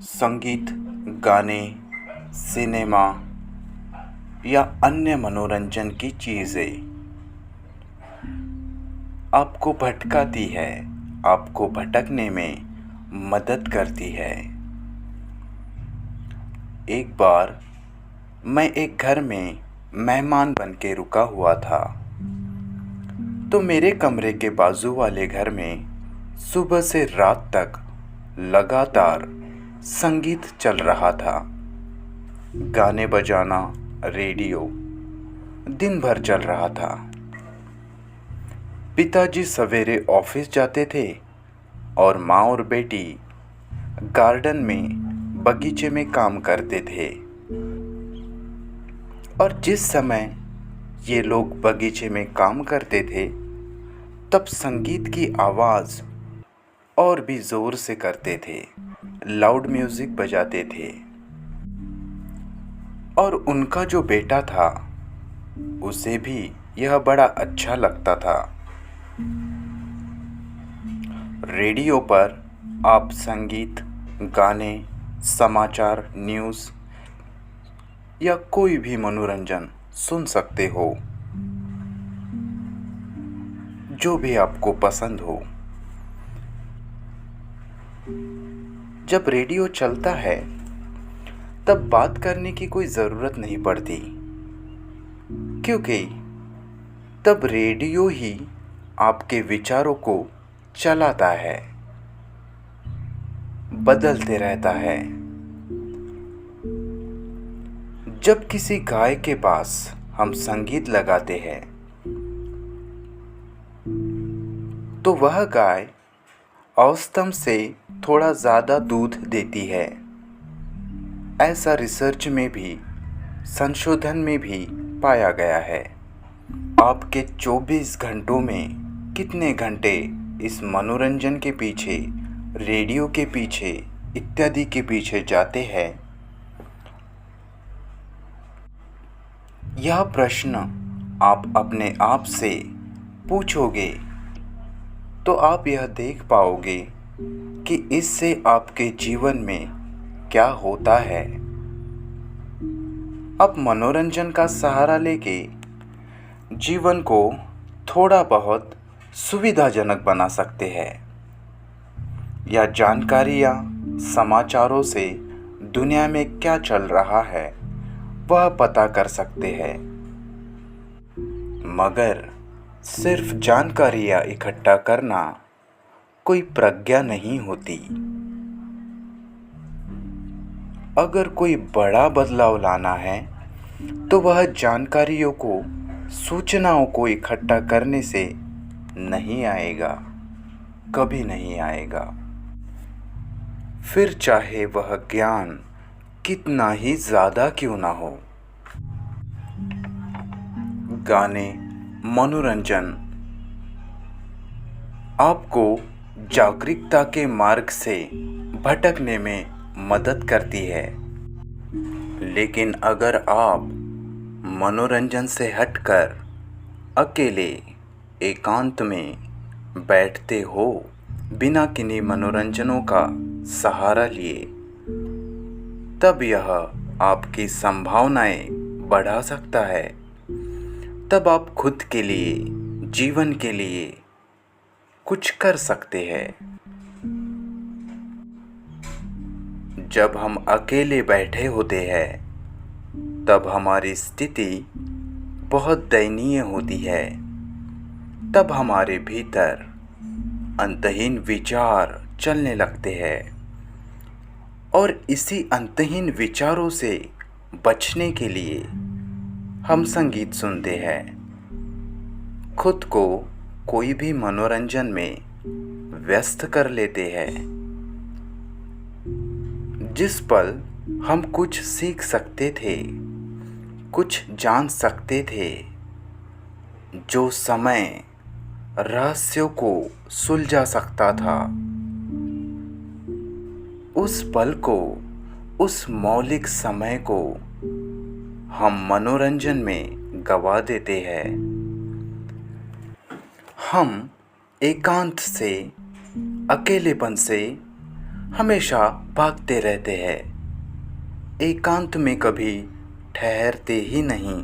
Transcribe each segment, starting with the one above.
संगीत, गाने, सिनेमा या अन्य मनोरंजन की चीज़ें आपको भटकाती है, आपको भटकने में मदद करती है। एक बार मैं एक घर में मेहमान बन के रुका हुआ था, तो मेरे कमरे के बाजू वाले घर में सुबह से रात तक लगातार संगीत चल रहा था। गाने बजाना, रेडियो दिन भर चल रहा था। पिताजी सवेरे ऑफिस जाते थे और माँ और बेटी गार्डन में बगीचे में काम करते थे। और जिस समय ये लोग बगीचे में काम करते थे, तब संगीत की आवाज़ और भी ज़ोर से करते थे, लाउड म्यूज़िक बजाते थे। और उनका जो बेटा था, उसे भी यह बड़ा अच्छा लगता था। रेडियो पर आप संगीत, गाने, समाचार, न्यूज़ या कोई भी मनोरंजन सुन सकते हो, जो भी आपको पसंद हो। जब रेडियो चलता है, तब बात करने की कोई ज़रूरत नहीं पड़ती, क्योंकि तब रेडियो ही आपके विचारों को चलाता है, बदलते रहता है। जब किसी गाय के पास हम संगीत लगाते हैं, तो वह गाय औसतन से थोड़ा ज़्यादा दूध देती है। ऐसा रिसर्च में भी, संशोधन में भी पाया गया है। आपके 24 घंटों में कितने घंटे इस मनोरंजन के पीछे, रेडियो के पीछे इत्यादि के पीछे जाते हैं, यह प्रश्न आप अपने आप से पूछोगे तो आप यह देख पाओगे कि इससे आपके जीवन में क्या होता है। आप मनोरंजन का सहारा लेके जीवन को थोड़ा बहुत सुविधाजनक बना सकते हैं, या जानकारी या समाचारों से दुनिया में क्या चल रहा है वह पता कर सकते हैं। मगर सिर्फ जानकारियाँ इकट्ठा करना कोई प्रज्ञा नहीं होती। अगर कोई बड़ा बदलाव लाना है, तो वह जानकारियों को, सूचनाओं को इकट्ठा करने से नहीं आएगा, कभी नहीं आएगा। फिर चाहे वह ज्ञान कितना ही ज़्यादा क्यों ना हो। गाने, मनोरंजन आपको जागरूकता के मार्ग से भटकने में मदद करती है। लेकिन अगर आप मनोरंजन से हटकर अकेले एकांत में बैठते हो, बिना किन्हीं मनोरंजनों का सहारा लिए, तब यह आपकी संभावनाएं बढ़ा सकता है। तब आप खुद के लिए, जीवन के लिए कुछ कर सकते हैं। जब हम अकेले बैठे होते हैं, तब हमारी स्थिति बहुत दयनीय होती है। तब हमारे भीतर अंतहीन विचार चलने लगते हैं, और इसी अंतहीन विचारों से बचने के लिए हम संगीत सुनते हैं। खुद को कोई भी मनोरंजन में व्यस्त कर लेते हैं। जिस पल हम कुछ सीख सकते थे, कुछ जान सकते थे, जो समय रहस्यों को सुलझा सकता था, उस पल को, उस मौलिक समय को हम मनोरंजन में गवा देते हैं। हम एकांत से, अकेलेपन से हमेशा भागते रहते हैं, एकांत में कभी ठहरते ही नहीं।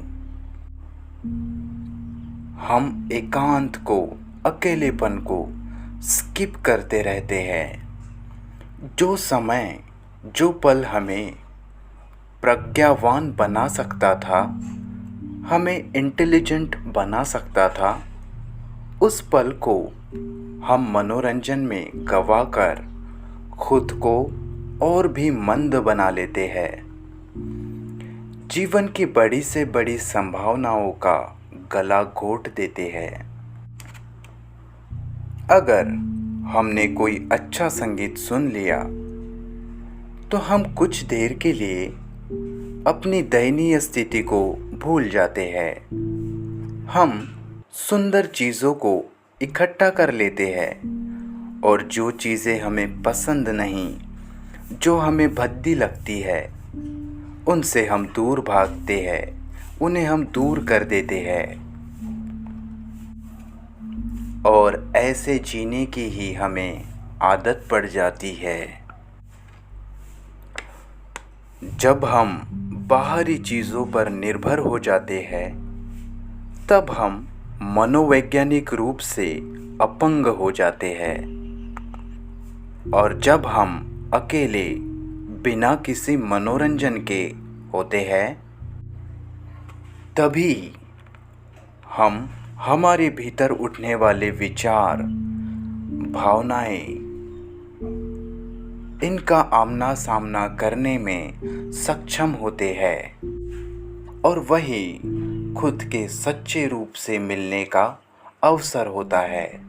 हम एकांत को, अकेलेपन को स्किप करते रहते हैं। जो समय, जो पल हमें प्रज्ञावान बना सकता था, हमें इंटेलिजेंट बना सकता था, उस पल को हम मनोरंजन में गंवाकर खुद को और भी मंद बना लेते हैं। जीवन की बड़ी से बड़ी संभावनाओं का गला घोट देते हैं। अगर हमने कोई अच्छा संगीत सुन लिया तो हम कुछ देर के लिए अपनी दयनीय स्थिति को भूल जाते हैं। हम सुंदर चीज़ों को इकट्ठा कर लेते हैं और जो चीज़ें हमें पसंद नहीं, जो हमें भद्दी लगती है, उनसे हम दूर भागते हैं, उन्हें हम दूर कर देते हैं। और ऐसे जीने की ही हमें आदत पड़ जाती है। जब हम बाहरी चीज़ों पर निर्भर हो जाते हैं, तब हम मनोवैज्ञानिक रूप से अपंग हो जाते हैं। और जब हम अकेले, बिना किसी मनोरंजन के होते हैं, तभी हम हमारे भीतर उठने वाले विचार, भावनाएं, इनका आमना सामना करने में सक्षम होते हैं और वही खुद के सच्चे रूप से मिलने का अवसर होता है।